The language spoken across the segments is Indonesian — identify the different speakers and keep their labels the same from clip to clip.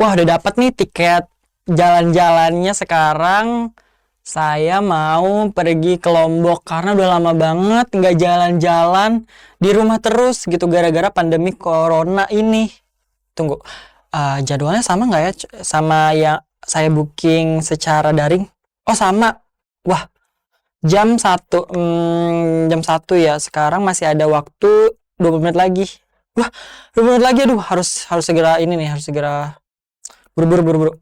Speaker 1: Wah, udah dapat nih tiket jalan-jalannya sekarang. Saya mau pergi ke Lombok karena udah lama banget nggak jalan-jalan di rumah terus gitu gara-gara pandemi corona ini. Tunggu, jadwalnya sama nggak ya sama yang saya booking secara daring? Oh sama. Wah, jam 1 ya. Sekarang masih ada waktu 20 menit lagi. Wah, 20 menit lagi. Aduh, harus harus segera ini nih, harus segera buru-buru buru-buru.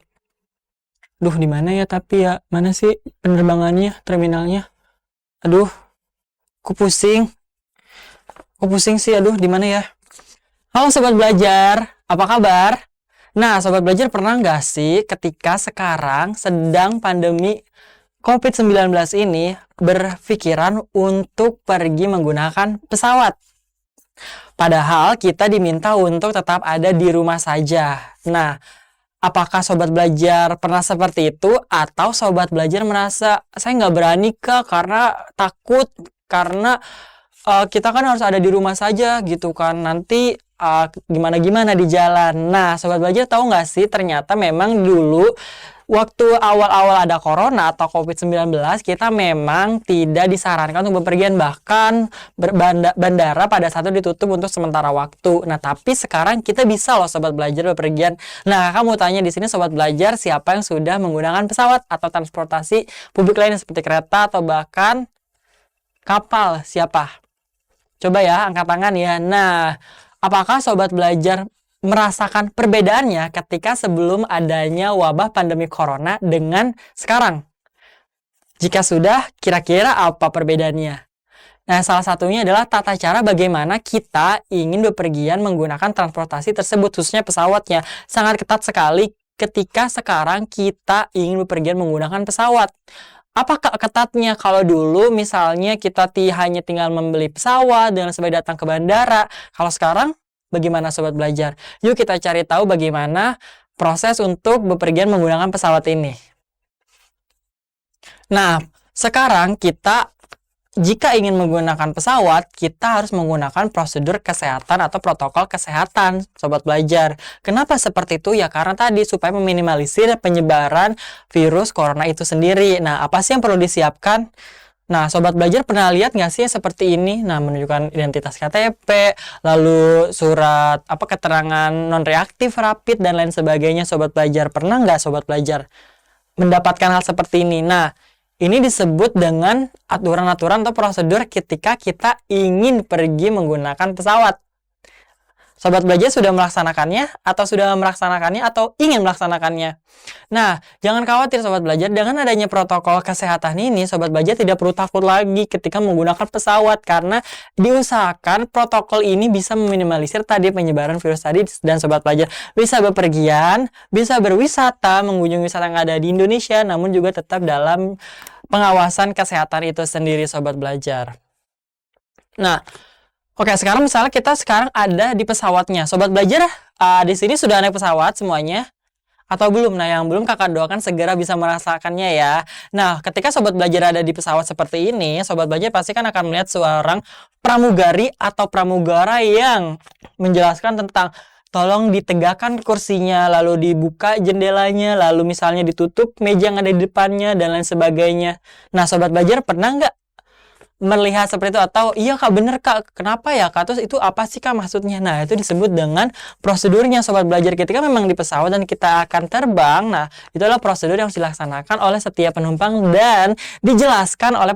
Speaker 1: Duh, di mana ya tapi ya? Mana sih penerbangannya, terminalnya? Aduh, aku pusing. Aku pusing sih, aduh, di mana ya? Halo Sobat Belajar, apa kabar? Nah, Sobat Belajar pernah nggak sih ketika sekarang sedang pandemi COVID-19 ini berpikiran untuk pergi menggunakan pesawat? Padahal kita diminta untuk tetap ada di rumah saja. Nah, apakah Sobat Belajar pernah seperti itu? Atau Sobat Belajar merasa, saya nggak berani Kak karena takut, karena kita kan harus ada di rumah saja gitu kan, nanti gimana-gimana di jalan. Nah, Sobat Belajar tahu nggak sih, ternyata memang dulu waktu awal-awal ada corona atau COVID-19, kita memang tidak disarankan untuk bepergian, bahkan bandara pada saat itu ditutup untuk sementara waktu. Nah, tapi sekarang kita bisa loh Sobat Belajar bepergian. Nah, kamu tanya di sini Sobat Belajar, siapa yang sudah menggunakan pesawat atau transportasi publik lainnya seperti kereta atau bahkan kapal? Siapa? Coba ya, angkat tangan ya. Nah, apakah Sobat Belajar merasakan perbedaannya ketika sebelum adanya wabah pandemi corona dengan sekarang? Jika sudah, kira-kira apa perbedaannya? Nah, salah satunya adalah tata cara bagaimana kita ingin bepergian menggunakan transportasi tersebut, khususnya pesawatnya. Sangat ketat sekali ketika sekarang kita ingin bepergian menggunakan pesawat. Apa ketatnya? Kalau dulu misalnya kita hanya tinggal membeli pesawat dan sebagainya datang ke bandara. Kalau sekarang bagaimana Sobat Belajar? Yuk kita cari tahu bagaimana proses untuk bepergian menggunakan pesawat ini. Nah, sekarang kita jika ingin menggunakan pesawat, kita harus menggunakan prosedur kesehatan atau protokol kesehatan, Sobat Belajar. Kenapa seperti itu? Ya karena tadi supaya meminimalisir penyebaran virus corona itu sendiri. Nah, apa sih yang perlu disiapkan? Nah, Sobat Belajar pernah lihat nggak sih seperti ini? Nah, menunjukkan identitas KTP, lalu surat keterangan non-reaktif rapid dan lain sebagainya. Sobat Belajar pernah nggak Sobat Belajar mendapatkan hal seperti ini? Nah, ini disebut dengan aturan-aturan atau prosedur ketika kita ingin pergi menggunakan pesawat. Sobat Belajar sudah melaksanakannya atau ingin melaksanakannya? Nah, jangan khawatir Sobat Belajar, dengan adanya protokol kesehatan ini, Sobat Belajar tidak perlu takut lagi ketika menggunakan pesawat karena diusahakan protokol ini bisa meminimalisir tadi penyebaran virus tadi dan Sobat Belajar bisa bepergian, bisa berwisata, mengunjungi wisata yang ada di Indonesia, namun juga tetap dalam pengawasan kesehatan itu sendiri Sobat Belajar. Nah, oke, sekarang misalnya kita sekarang ada di pesawatnya. Sobat Belajar, di sini sudah naik pesawat semuanya? Atau belum? Nah, yang belum Kakak doakan segera bisa merasakannya ya. Nah, ketika Sobat Belajar ada di pesawat seperti ini, Sobat Belajar pasti kan akan melihat seorang pramugari atau pramugara yang menjelaskan tentang tolong ditegakkan kursinya, lalu dibuka jendelanya, lalu misalnya ditutup meja yang ada di depannya, dan lain sebagainya. Nah, Sobat Belajar pernah nggak melihat seperti itu? Atau iya Kak, bener Kak, kenapa ya Kak, terus itu apa sih Kak maksudnya? Nah, itu disebut dengan prosedurnya Sobat Belajar. Ketika memang di pesawat dan kita akan terbang, nah itu adalah prosedur yang harus dilaksanakan oleh setiap penumpang dan dijelaskan oleh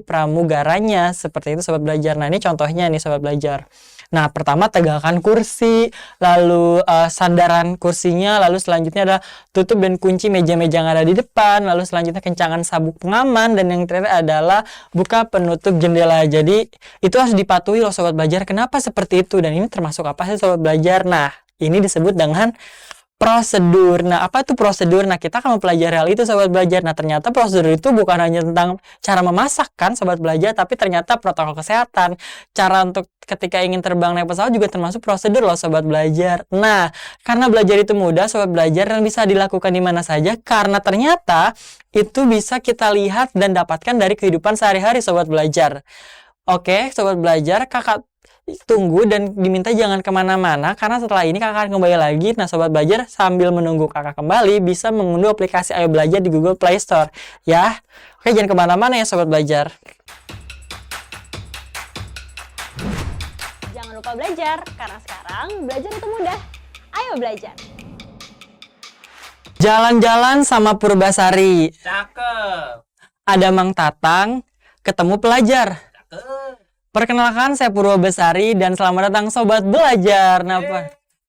Speaker 1: pramugaranya seperti itu Sobat Belajar. Nah, ini contohnya nih Sobat Belajar. Nah, pertama tegakkan kursi, lalu sandaran kursinya, lalu selanjutnya adalah tutup dan kunci meja-meja yang ada di depan, lalu selanjutnya kencangkan sabuk pengaman, dan yang terakhir adalah buka penutup jendela. Jadi itu harus dipatuhi loh Sobat Belajar. Kenapa seperti itu? Dan ini termasuk apa sih Sobat Belajar? Nah, ini disebut dengan prosedur. Nah, apa itu prosedur? Nah, kita akan mempelajari hal itu Sobat Belajar. Nah, ternyata prosedur itu bukan hanya tentang cara memasak kan Sobat Belajar, tapi ternyata protokol kesehatan. Cara untuk ketika ingin terbang naik pesawat juga termasuk prosedur loh Sobat Belajar. Nah, karena belajar itu mudah Sobat Belajar dan bisa dilakukan di mana saja, karena ternyata itu bisa kita lihat dan dapatkan dari kehidupan sehari-hari Sobat Belajar. Oke, Sobat Belajar, Kakak tunggu dan diminta jangan kemana-mana, karena setelah ini kakak akan kembali lagi. Nah sobat belajar, sambil menunggu kakak kembali bisa mengunduh aplikasi Ayo Belajar di Google Play Store ya. Oke, jangan kemana-mana ya sobat belajar.
Speaker 2: Jangan lupa belajar, karena sekarang belajar itu mudah. Ayo belajar.
Speaker 1: Jalan-jalan sama Purbasari.
Speaker 3: Cakep.
Speaker 1: Ada Mang Tatang, ketemu pelajar.
Speaker 3: Cakep.
Speaker 1: Perkenalkan, saya Purbasari dan selamat datang sobat belajar. Nah,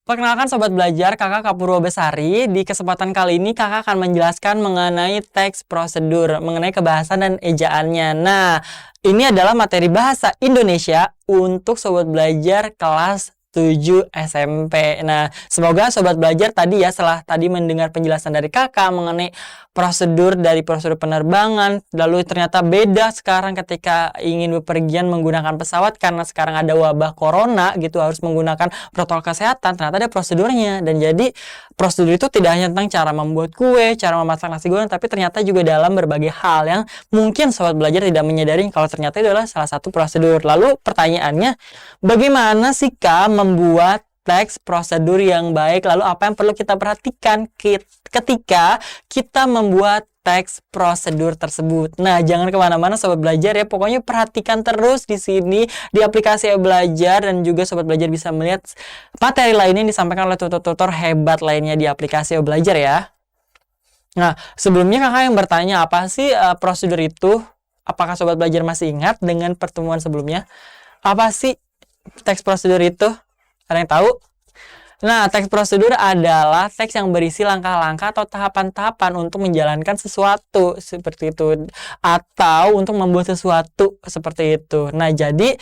Speaker 1: perkenalkan sobat belajar, kakak Kak Purbasari. Di kesempatan kali ini kakak akan menjelaskan mengenai teks prosedur, mengenai kebahasan dan ejaannya. Nah, ini adalah materi bahasa Indonesia untuk sobat belajar kelas 7 SMP. Nah, semoga sobat belajar tadi ya, setelah tadi mendengar penjelasan dari kakak mengenai prosedur penerbangan, lalu ternyata beda sekarang ketika ingin bepergian menggunakan pesawat karena sekarang ada wabah corona gitu, harus menggunakan protokol kesehatan. Ternyata ada prosedurnya, dan jadi prosedur itu tidak hanya tentang cara membuat kue, cara memasak nasi goreng, tapi ternyata juga dalam berbagai hal yang mungkin sobat belajar tidak menyadari kalau ternyata itu adalah salah satu prosedur. Lalu pertanyaannya, bagaimana sih Kak membuat teks prosedur yang baik? Lalu apa yang perlu kita perhatikan ketika kita membuat teks prosedur tersebut? Nah, jangan kemana-mana sobat belajar ya. Pokoknya perhatikan terus di sini di aplikasi Belajar, dan juga sobat belajar bisa melihat materi lainnya yang disampaikan oleh tutor-tutor hebat lainnya di aplikasi Belajar ya. Nah, sebelumnya kakak yang bertanya apa sih prosedur itu? Apakah sobat belajar masih ingat dengan pertemuan sebelumnya? Apa sih teks prosedur itu? Ada yang tahu? Nah, teks prosedur adalah teks yang berisi langkah-langkah atau tahapan-tahapan untuk menjalankan sesuatu seperti itu, atau untuk membuat sesuatu seperti itu. Nah, jadi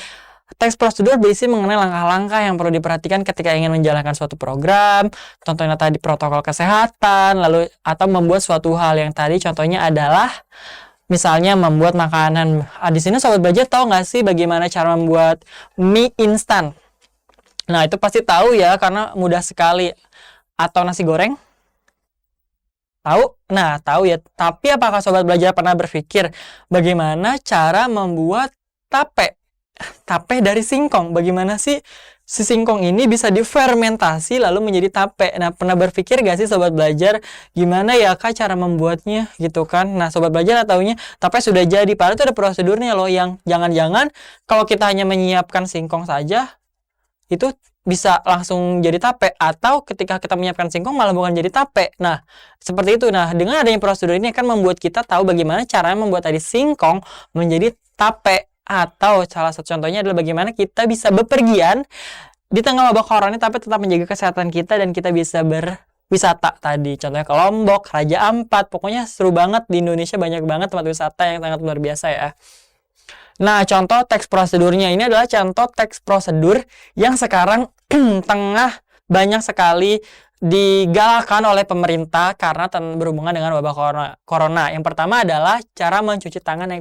Speaker 1: teks prosedur berisi mengenai langkah-langkah yang perlu diperhatikan ketika ingin menjalankan suatu program, contohnya tadi protokol kesehatan, lalu atau membuat suatu hal yang tadi contohnya adalah misalnya membuat makanan. Di sini sobat belajar tahu nggak sih bagaimana cara membuat mie instan? Nah, itu pasti tahu ya, karena mudah sekali. Atau nasi goreng? Tahu? Nah, tahu ya. Tapi apakah sobat belajar pernah berpikir bagaimana cara membuat tape? Tape dari singkong. Bagaimana sih si singkong ini bisa difermentasi lalu menjadi tape? Nah, pernah berpikir gak sih sobat belajar gimana ya Kak cara membuatnya gitu kan? Nah, sobat belajar taunya tape sudah jadi. Padahal itu ada prosedurnya loh, yang jangan-jangan kalau kita hanya menyiapkan singkong saja itu bisa langsung jadi tape, atau ketika kita menyiapkan singkong malah bukan jadi tape. Nah, seperti itu. Nah, dengan adanya prosedur ini akan membuat kita tahu bagaimana caranya membuat tadi singkong menjadi tape. Atau salah satu contohnya adalah bagaimana kita bisa bepergian di tengah wabah corona tapi tetap menjaga kesehatan kita dan kita bisa berwisata tadi. Contohnya ke Lombok, Raja Ampat. Pokoknya seru banget, di Indonesia banyak banget tempat wisata yang sangat luar biasa ya. Nah, contoh teks prosedurnya ini adalah contoh teks prosedur yang sekarang tengah banyak sekali digalakkan oleh pemerintah karena berhubungan dengan wabah corona. Yang pertama adalah cara mencuci tangan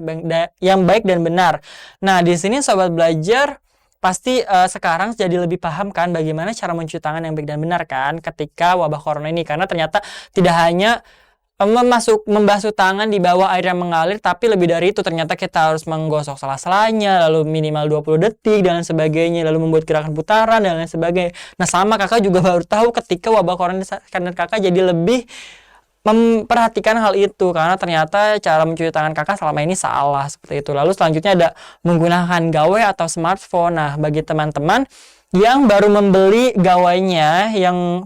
Speaker 1: yang baik dan benar. Nah, di sini sobat belajar pasti sekarang jadi lebih paham kan bagaimana cara mencuci tangan yang baik dan benar kan ketika wabah corona ini, karena ternyata tidak hanya membasuh tangan di bawah air yang mengalir, tapi lebih dari itu ternyata kita harus menggosok sela-selanya, lalu minimal 20 detik dan lain sebagainya, lalu membuat gerakan putaran dan lain sebagainya. Nah, sama kakak juga baru tahu ketika wabah corona, karena kakak jadi lebih memperhatikan hal itu, karena ternyata cara mencuci tangan kakak selama ini salah seperti itu. Lalu selanjutnya ada menggunakan gawai atau smartphone. Nah, bagi teman-teman yang baru membeli gawainya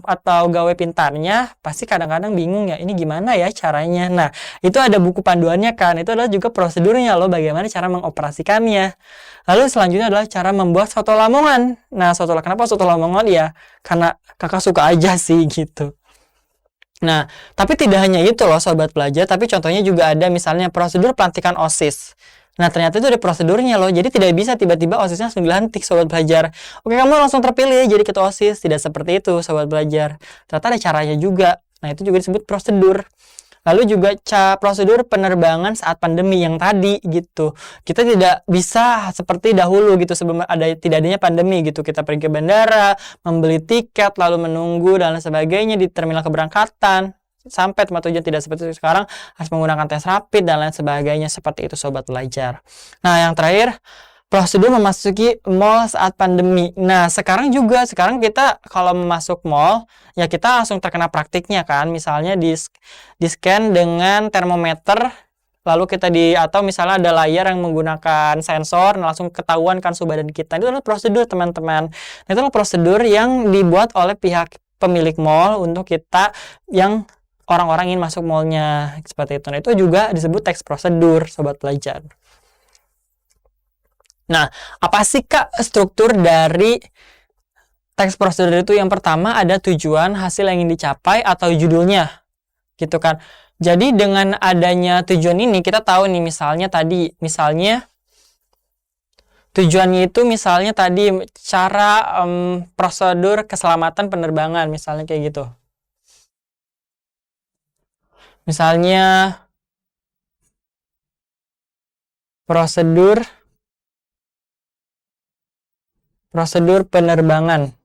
Speaker 1: atau gawai pintarnya, pasti kadang-kadang bingung ya, ini gimana ya caranya. Nah, itu ada buku panduannya kan, itu adalah juga prosedurnya loh, bagaimana cara mengoperasikannya. Lalu selanjutnya adalah cara membuat soto lamongan. Nah, kenapa soto lamongan? Ya karena kakak suka aja sih gitu. Nah, tapi tidak hanya itu loh sobat belajar, tapi contohnya juga ada misalnya prosedur pelantikan OSIS. Nah, ternyata itu ada prosedurnya loh. Jadi tidak bisa tiba-tiba OSISnya langsung dilantik sobat belajar. Oke, kamu langsung terpilih jadi ketua OSIS. Tidak seperti itu sobat belajar. Ternyata ada caranya juga. Nah, itu juga disebut prosedur. Lalu juga prosedur penerbangan saat pandemi yang tadi gitu. Kita tidak bisa seperti dahulu gitu sebelum tidak adanya pandemi gitu. Kita pergi ke bandara, membeli tiket, lalu menunggu dan lain sebagainya di terminal keberangkatan. Sampai tempat tujuan tidak seperti sekarang, harus menggunakan tes rapid dan lain sebagainya, seperti itu sobat belajar. Nah, yang terakhir prosedur memasuki mall saat pandemi. Nah, sekarang kita kalau masuk mall, ya kita langsung terkena praktiknya kan. Misalnya di scan dengan termometer, lalu atau misalnya ada layar yang menggunakan sensor, nah langsung ketahuan kan suhu badan kita. Itu adalah prosedur, teman-teman. Nah, itu adalah prosedur yang dibuat oleh pihak pemilik mall untuk kita yang orang-orang ingin masuk mallnya seperti itu. Nah, itu juga disebut teks prosedur, sobat belajar. Nah, apa sih Kak struktur dari teks prosedur itu? Yang pertama ada tujuan, hasil yang ingin dicapai, atau judulnya, gitu kan. Jadi dengan adanya tujuan ini kita tahu nih, misalnya tujuannya itu misalnya tadi cara prosedur keselamatan penerbangan, misalnya kayak gitu. Misalnya prosedur penerbangan.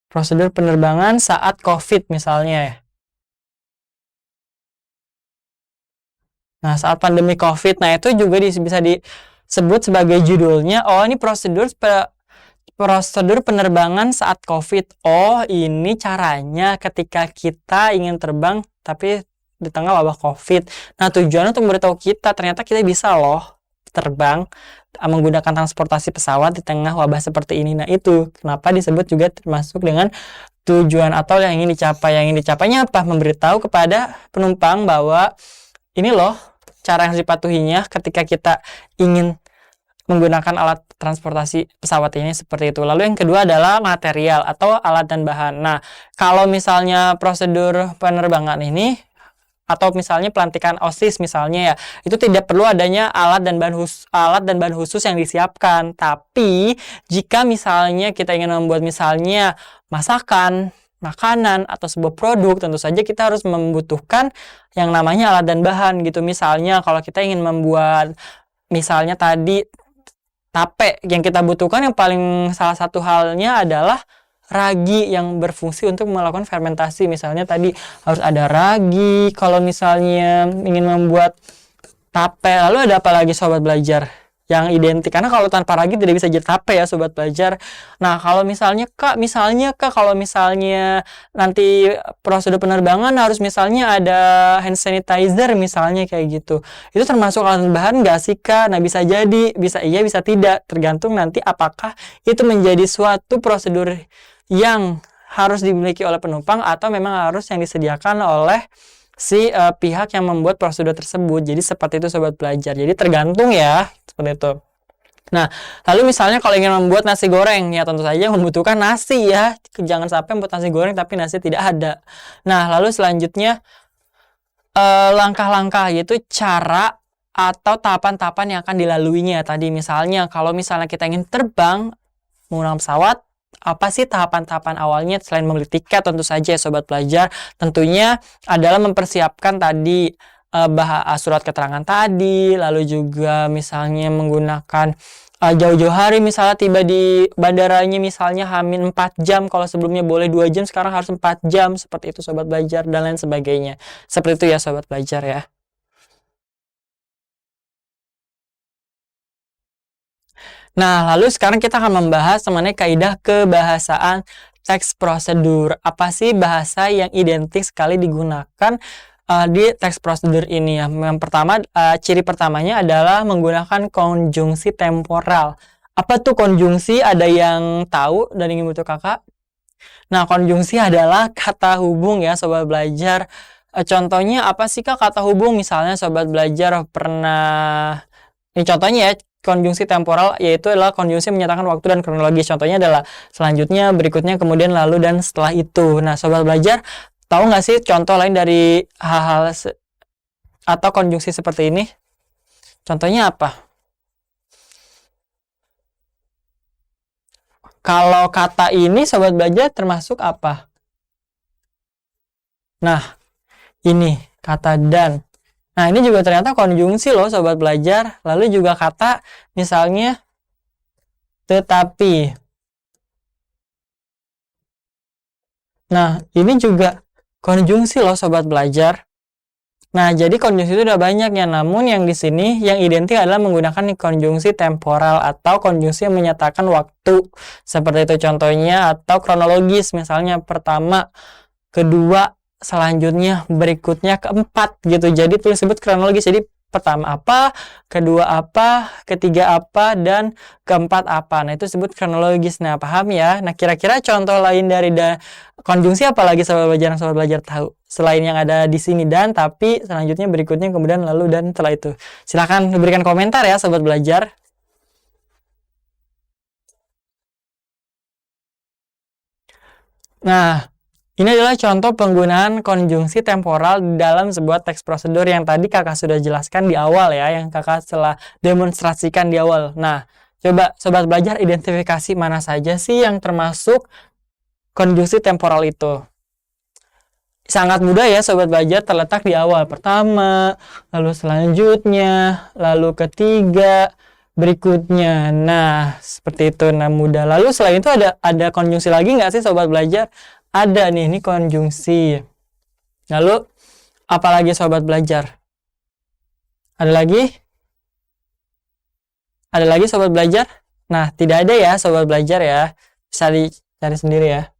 Speaker 1: Prosedur penerbangan saat COVID misalnya ya. Nah, saat pandemi COVID, nah itu juga bisa disebut sebagai judulnya. Oh, ini prosedur penerbangan saat COVID. Oh, ini caranya ketika kita ingin terbang tapi di tengah wabah COVID. Nah, tujuannya untuk memberitahu kita ternyata kita bisa loh terbang menggunakan transportasi pesawat di tengah wabah seperti ini. Nah, itu kenapa disebut juga termasuk dengan tujuan atau yang ingin dicapai. Yang ingin dicapainya apa? Memberitahu kepada penumpang bahwa ini loh cara yang harus dipatuhinya ketika kita ingin menggunakan alat transportasi pesawat ini, seperti itu. Lalu yang kedua adalah material atau alat dan bahan. Nah, kalau misalnya prosedur penerbangan ini atau misalnya pelantikan OSIS misalnya ya, itu tidak perlu adanya alat dan bahan khusus yang disiapkan. Tapi jika misalnya kita ingin membuat misalnya masakan, makanan, atau sebuah produk, tentu saja kita harus membutuhkan yang namanya alat dan bahan gitu. Misalnya kalau kita ingin membuat misalnya tadi tape, yang kita butuhkan yang paling salah satu halnya adalah ragi yang berfungsi untuk melakukan fermentasi. Misalnya tadi harus ada ragi kalau misalnya ingin membuat tape. Lalu ada apa lagi sobat belajar yang identik? Karena kalau tanpa ragi tidak bisa jadi tape ya sobat belajar. Nah, kalau misalnya Kak kalau misalnya nanti prosedur penerbangan harus misalnya ada hand sanitizer misalnya kayak gitu. Itu termasuk alat bahan nggak sih Kak? Nah, bisa jadi, bisa iya, bisa tidak. Tergantung nanti apakah itu menjadi suatu prosedur yang harus dimiliki oleh penumpang atau memang harus yang disediakan oleh si pihak yang membuat prosedur tersebut. Jadi seperti itu sobat belajar. Jadi tergantung ya, seperti itu. Nah, lalu misalnya kalau ingin membuat nasi goreng, ya tentu saja membutuhkan nasi ya. Jangan sampai membuat nasi goreng tapi nasi tidak ada. Nah, lalu selanjutnya langkah-langkah, yaitu cara atau tahapan-tahapan yang akan dilaluinya. Tadi misalnya kalau misalnya kita ingin terbang menggunakan pesawat, apa sih tahapan-tahapan awalnya selain membeli tiket? Tentu saja ya sobat belajar, tentunya adalah mempersiapkan tadi surat keterangan tadi, lalu juga misalnya menggunakan jauh-jauh hari, misalnya tiba di bandaranya misalnya H-4 jam, kalau sebelumnya boleh 2 jam, sekarang harus 4 jam, seperti itu sobat belajar, dan lain sebagainya. Seperti itu ya sobat belajar ya. Nah, lalu sekarang kita akan membahas mengenai kaidah kebahasaan teks prosedur. Apa sih bahasa yang identik sekali digunakan di teks prosedur ini ya? Yang pertama, ciri pertamanya adalah menggunakan konjungsi temporal. Apa tuh konjungsi? Ada yang tahu dan ingin butuh kakak? Nah, konjungsi adalah kata hubung ya sobat belajar. Contohnya apa sih Kak kata hubung? Misalnya sobat belajar pernah, ini contohnya ya, konjungsi temporal yaitu adalah konjungsi menyatakan waktu dan kronologis. Contohnya adalah selanjutnya, berikutnya, kemudian, lalu, dan setelah itu. Nah, sobat belajar tahu nggak sih contoh lain dari hal-hal atau konjungsi seperti ini? Contohnya apa? Kalau kata ini sobat belajar termasuk apa? Nah, ini kata dan. Nah, ini juga ternyata konjungsi loh sobat belajar. Lalu juga kata misalnya tetapi. Nah, ini juga konjungsi loh sobat belajar. Nah, jadi konjungsi itu udah banyak ya, namun yang di sini yang identik adalah menggunakan konjungsi temporal atau konjungsi yang menyatakan waktu. Seperti itu contohnya, atau kronologis, misalnya pertama, kedua, selanjutnya, berikutnya, keempat gitu. Jadi itu disebut kronologis. Jadi pertama apa, kedua apa, ketiga apa, dan keempat apa. Nah, itu disebut kronologis. Nah, paham ya? Nah, kira-kira contoh lain dari konjungsi apa lagi sobat belajar yang sobat belajar tahu? Selain yang ada di sini dan, tapi, selanjutnya, berikutnya, kemudian, lalu, dan setelah itu. Silahkan berikan komentar ya sobat belajar. Nah, ini adalah contoh penggunaan konjungsi temporal dalam sebuah teks prosedur yang tadi kakak sudah jelaskan di awal ya, yang kakak telah demonstrasikan di awal. Nah, coba sobat belajar identifikasi mana saja sih yang termasuk konjungsi temporal itu. Sangat mudah ya sobat belajar, terletak di awal. Pertama, lalu selanjutnya, lalu ketiga, berikutnya. Nah, seperti itu. Nah, mudah. Lalu selain itu ada konjungsi lagi nggak sih sobat belajar? Ada nih, ini konjungsi. Lalu, apalagi sobat belajar? Ada lagi? Ada lagi sobat belajar? Nah, tidak ada ya sobat belajar ya. Bisa dicari sendiri ya.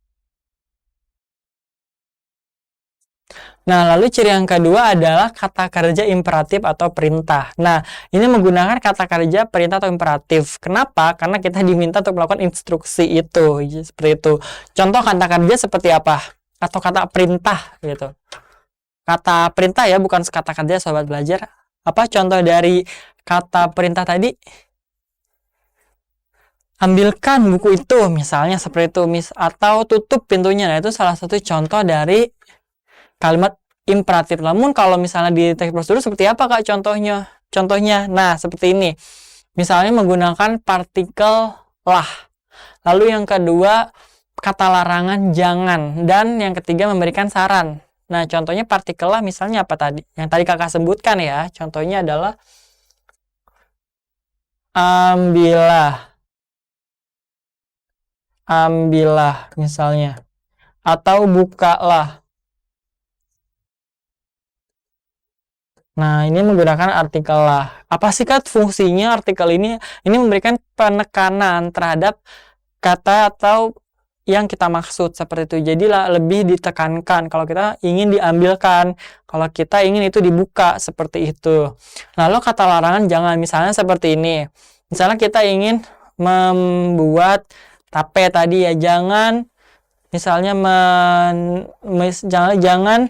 Speaker 1: Nah, lalu ciri yang kedua adalah kata kerja imperatif atau perintah. Nah, ini menggunakan kata kerja perintah atau imperatif. Kenapa? Karena kita diminta untuk melakukan instruksi itu. Seperti itu. Contoh kata kerja seperti apa? Atau kata perintah gitu. Kata perintah ya, bukan kata kerja sobat belajar. Apa contoh dari kata perintah tadi? Ambilkan buku itu, misalnya seperti itu. Atau tutup pintunya. Nah, itu salah satu contoh dari kalimat imperatif. Namun kalau misalnya di teks prosedur seperti apa Kak contohnya? Nah, seperti ini. Misalnya menggunakan partikel lah. Lalu yang kedua, kata larangan jangan. Dan yang ketiga memberikan saran. Nah, contohnya partikel lah misalnya apa tadi? Yang tadi Kakak sebutkan ya. Contohnya adalah ambillah misalnya. Atau bukalah. Nah, ini menggunakan artikel lah. Apa sih Kak fungsinya artikel ini? Ini memberikan penekanan terhadap kata atau yang kita maksud seperti itu. Jadi lebih ditekankan kalau kita ingin diambilkan, kalau kita ingin itu dibuka seperti itu. Lalu kata larangan jangan, misalnya seperti ini. Misalnya kita ingin membuat tape tadi ya, jangan misalnya jangan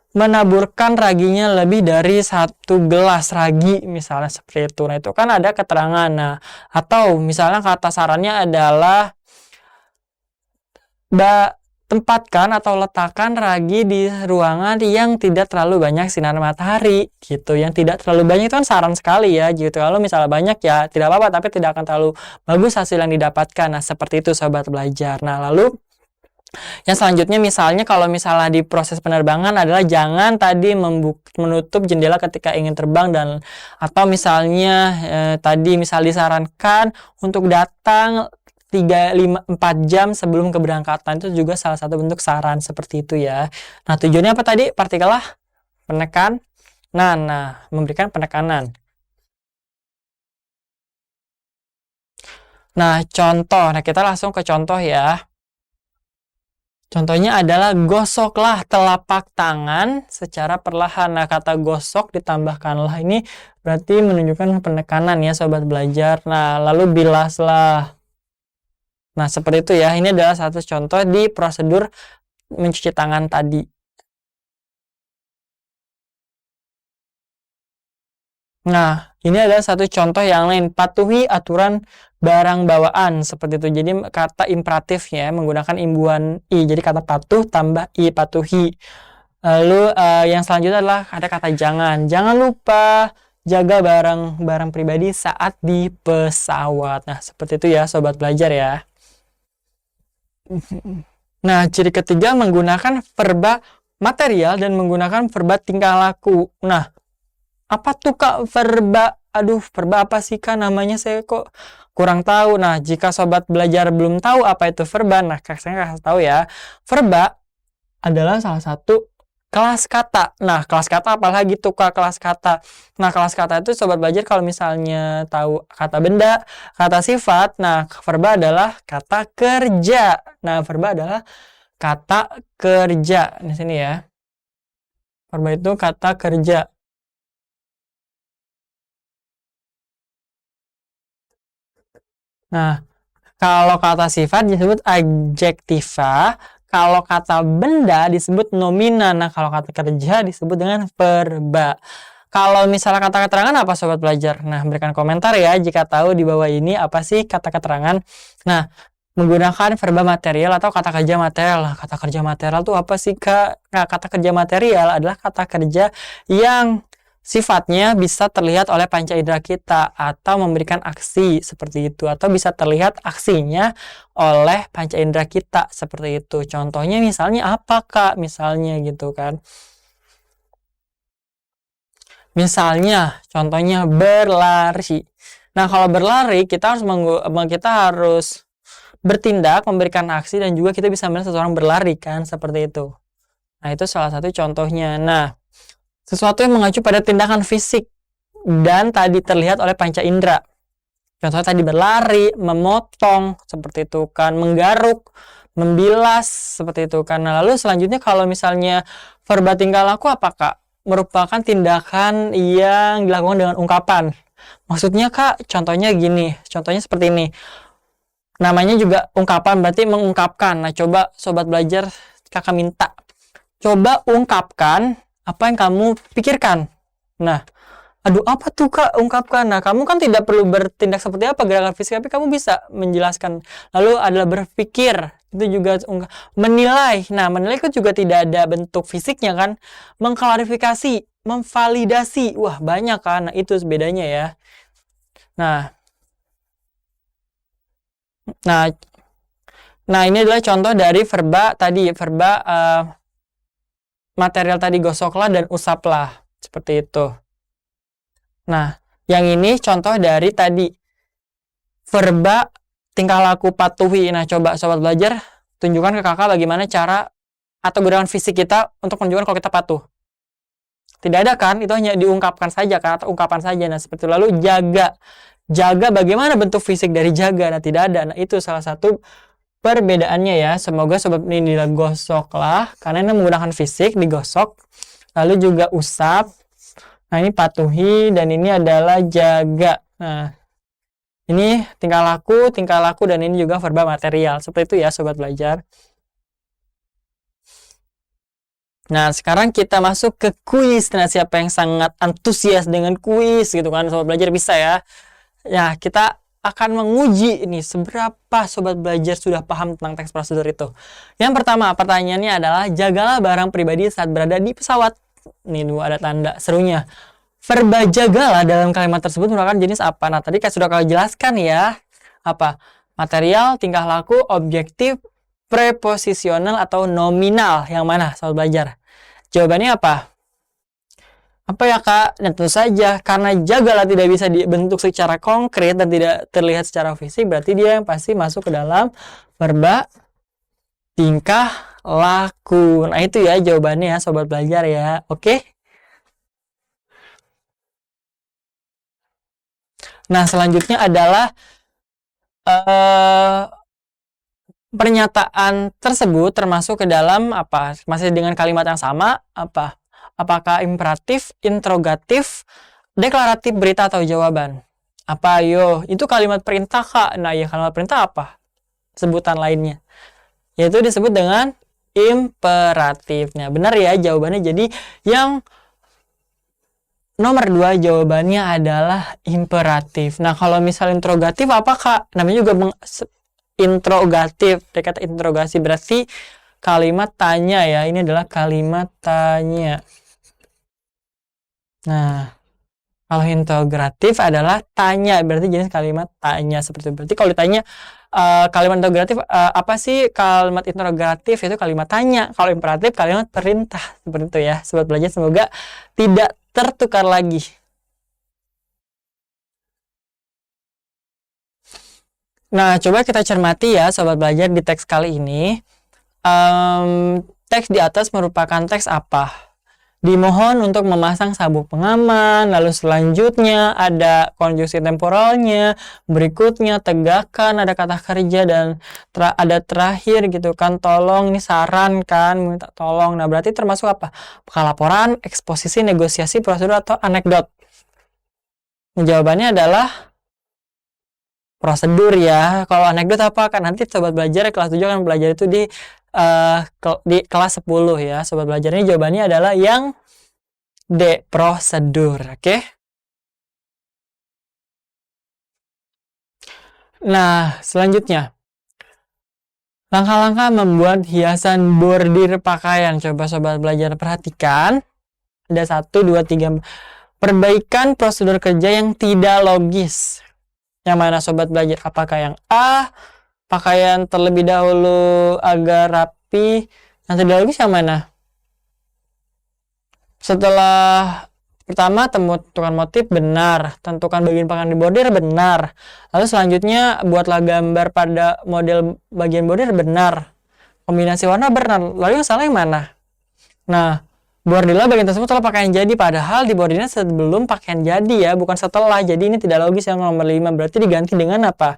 Speaker 1: menaburkan raginya lebih dari 1 gelas ragi misalnya seperti itu. Nah, itu kan ada keterangan. Nah, atau misalnya kata sarannya adalah tempatkan atau letakkan ragi di ruangan yang tidak terlalu banyak sinar matahari gitu. Yang tidak terlalu banyak itu kan saran sekali ya gitu. Kalau misalnya banyak ya tidak apa-apa, tapi tidak akan terlalu bagus hasil yang didapatkan. Nah, seperti itu sobat belajar. Nah, lalu yang selanjutnya misalnya kalau misalnya di proses penerbangan adalah jangan tadi menutup jendela ketika ingin terbang, dan atau misalnya tadi misal disarankan untuk datang 3-4 jam sebelum keberangkatan, itu juga salah satu bentuk saran seperti itu ya. Nah, tujuannya apa tadi? Partikel lah penekan. Nah, memberikan penekanan. Nah, contoh. Nah, kita langsung ke contoh ya. Contohnya adalah gosoklah telapak tangan secara perlahan. Nah, kata gosok ditambahkanlah ini berarti menunjukkan penekanan ya sobat belajar. Nah, lalu bilaslah. Nah, seperti itu ya. Ini adalah satu contoh di prosedur mencuci tangan tadi. Nah, ini adalah satu contoh yang lain. Patuhi aturan barang bawaan seperti itu. Jadi kata imperatifnya menggunakan imbuhan i. Jadi kata patuh tambah i, patuhi. Lalu yang selanjutnya adalah ada kata jangan. Jangan lupa jaga barang pribadi saat di pesawat. Nah, seperti itu ya sobat belajar ya. Nah, ciri ketiga menggunakan verba material dan menggunakan verba tingkah laku. Nah, apa tuh Kak verba? Aduh, verba apa sih Kak namanya, saya kok kurang tahu. Nah, jika sobat belajar belum tahu apa itu verba, nah saya kasih tahu ya. Verba adalah salah satu kelas kata. Nah, kelas kata apalagi tuh Kak, kelas kata. Nah, kelas kata itu sobat belajar kalau misalnya tahu kata benda, kata sifat, nah verba adalah kata kerja. Nah, verba adalah kata kerja. Di sini ya. Verba itu kata kerja. Nah, kalau kata sifat disebut adjektiva, kalau kata benda disebut nomina. Nah, kalau kata kerja disebut dengan verba. Kalau misalnya kata keterangan apa sobat belajar? Nah, berikan komentar ya jika tahu di bawah ini apa sih kata keterangan. Nah, menggunakan verba material atau kata kerja material. Nah, kata kerja material tuh apa sih Kak? Nah, kata kerja material adalah kata kerja yang sifatnya bisa terlihat oleh panca indera kita atau memberikan aksi seperti itu, atau bisa terlihat aksinya oleh panca indera kita seperti itu. Contohnya misalnya apa Kak? Misalnya gitu kan. Misalnya contohnya berlari. Nah, kalau berlari kita harus bertindak, memberikan aksi, dan juga kita bisa melihat seseorang berlari kan seperti itu. Nah, itu salah satu contohnya. Nah, sesuatu yang mengacu pada tindakan fisik dan tadi terlihat oleh panca indera. Contohnya tadi berlari, memotong, seperti itu kan, menggaruk, membilas, seperti itu kan. Nah, lalu selanjutnya kalau misalnya verba tingkah laku apa Kak? Merupakan tindakan yang dilakukan dengan ungkapan. Maksudnya Kak, contohnya gini, contohnya seperti ini. Namanya juga ungkapan, berarti mengungkapkan. Nah, coba sobat belajar, kakak minta. Coba ungkapkan apa yang kamu pikirkan. Nah, aduh apa tuh Kak ungkapkan? Nah, kamu kan tidak perlu bertindak seperti apa gerakan fisik, tapi kamu bisa menjelaskan. Lalu adalah berpikir, itu juga menilai. Nah, menilai itu juga tidak ada bentuk fisiknya kan. Mengklarifikasi, memvalidasi. Wah, banyak kan. Nah, itu bedanya ya. Nah, Nah, nah ini adalah contoh dari verba tadi, verba material tadi, gosoklah dan usaplah, seperti itu. Nah, yang ini contoh dari tadi, verba tingkah laku patuhi. Nah, coba sobat belajar tunjukkan ke kakak bagaimana cara atau gerakan fisik kita untuk menunjukkan kalau kita patuh. Tidak ada kan, itu hanya diungkapkan saja kan, atau ungkapan saja. Nah, seperti itu. Lalu jaga. Jaga bagaimana bentuk fisik dari jaga? Nah, tidak ada. Nah, itu salah satu perbedaannya ya. Semoga sobat ini digosoklah, karena ini menggunakan fisik, digosok. Lalu juga usap. Nah, ini patuhi, dan ini adalah jaga. Nah, ini tingkah laku, dan ini juga verba material. Seperti itu ya sobat belajar. Nah, sekarang kita masuk ke kuis. Nah, siapa yang sangat antusias dengan kuis gitu kan, sobat belajar bisa ya. Ya, kita akan menguji ini seberapa sobat belajar sudah paham tentang teks prosedur itu. Yang pertama, pertanyaannya adalah jagalah barang pribadi saat berada di pesawat. Nih, dua ada tanda serunya. Verba jagalah dalam kalimat tersebut merupakan jenis apa? Nah, tadi sudah kalian jelaskan ya. Apa? Material, tingkah laku, objektif, preposisional atau nominal. Yang mana sobat belajar? Jawabannya apa? Apa ya Kak? Dan tentu saja karena jagalah tidak bisa dibentuk secara konkret dan tidak terlihat secara fisik, berarti dia yang pasti masuk ke dalam verba tingkah laku. Nah, itu ya jawabannya ya sobat belajar ya. Oke? Nah, selanjutnya adalah pernyataan tersebut termasuk ke dalam apa? Masih dengan kalimat yang sama apa? Apakah imperatif, interrogatif, deklaratif, berita atau jawaban? Apa yo? Itu kalimat perintah Kak. Nah, ya kalimat perintah apa? Sebutan lainnya. Yaitu disebut dengan imperatifnya. Benar ya jawabannya. Jadi yang nomor 2 jawabannya adalah imperatif. Nah, kalau misal interrogatif apa Kak? Namanya juga interrogatif. Dia kata interogasi berarti kalimat tanya ya. Ini adalah kalimat tanya. Nah, kalau interrogatif adalah tanya, berarti jenis kalimat tanya seperti itu. Berarti kalau ditanya kalimat interrogatif apa sih kalimat interrogatif, itu kalimat tanya. Kalau imperatif kalimat perintah, seperti itu ya. Sobat belajar semoga tidak tertukar lagi. Nah, coba kita cermati ya sobat belajar di teks kali ini. Teks di atas merupakan teks apa? Dimohon untuk memasang sabuk pengaman, lalu selanjutnya ada konjungsi temporalnya, berikutnya tegakkan, ada kata kerja, dan ada terakhir gitu kan, tolong, ini saran kan, minta tolong. Nah, berarti termasuk apa? Laporan, eksposisi, negosiasi, prosedur, atau anekdot. Jawabannya adalah prosedur ya. Kalau anekdot apa kan nanti sobat belajar kelas 7 kan belajar itu di kelas 10 ya. Sobat belajar ini jawabannya adalah yang D, prosedur. Oke. Nah, selanjutnya. Langkah-langkah membuat hiasan bordir pakaian. Coba sobat belajar perhatikan. Ada 1, 2, 3. Perbaikan prosedur kerja yang tidak logis. Yang mana sobat belajar? Apakah yang A, pakaian terlebih dahulu agar rapi? Yang tidak logis yang mana? Setelah pertama tentukan motif, benar. Tentukan bagian pakaian di bordir, benar. Lalu selanjutnya buatlah gambar pada model bagian bordir, benar. Kombinasi warna, benar. Lalu yang salah yang mana? Nah, bordirlah bagian tersebut setelah pakaian jadi, padahal di bordirnya sebelum pakaian jadi ya, bukan setelah. Jadi ini tidak logis yang nomor 5. Berarti diganti dengan apa?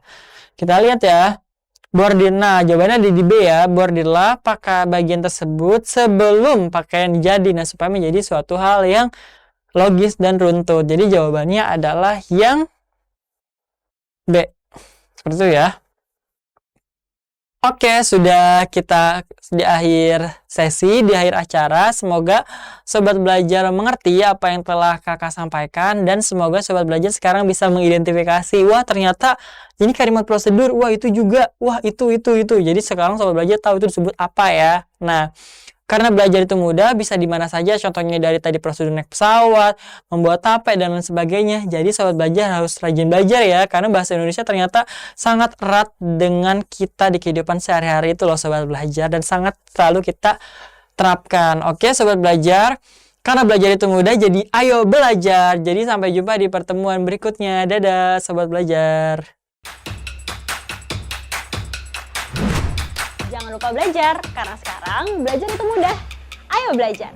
Speaker 1: Kita lihat ya. Bordir. Nah, jawabannya di B ya. Bordirlah pakai bagian tersebut sebelum pakaian jadi. Nah, supaya menjadi suatu hal yang logis dan runtut. Jadi jawabannya adalah yang B. Seperti itu ya. Oke, sudah kita di akhir sesi, di akhir acara. Semoga sobat belajar mengerti apa yang telah kakak sampaikan. Dan semoga sobat belajar sekarang bisa mengidentifikasi. Wah, ternyata ini kalimat prosedur. Wah, itu juga. Wah, itu. Jadi sekarang sobat belajar tahu itu disebut apa ya. Nah, karena belajar itu mudah, bisa di mana saja. Contohnya dari tadi prosedur naik pesawat, membuat tape, dan lain sebagainya. Jadi sobat belajar harus rajin belajar ya. Karena bahasa Indonesia ternyata sangat erat dengan kita di kehidupan sehari-hari itu loh sobat belajar. Dan sangat selalu kita terapkan. Oke sobat belajar. Karena belajar itu mudah, jadi ayo belajar. Jadi sampai jumpa di pertemuan berikutnya. Dadah sobat belajar.
Speaker 2: Jangan lupa belajar, karena sekarang belajar itu mudah. Ayo belajar!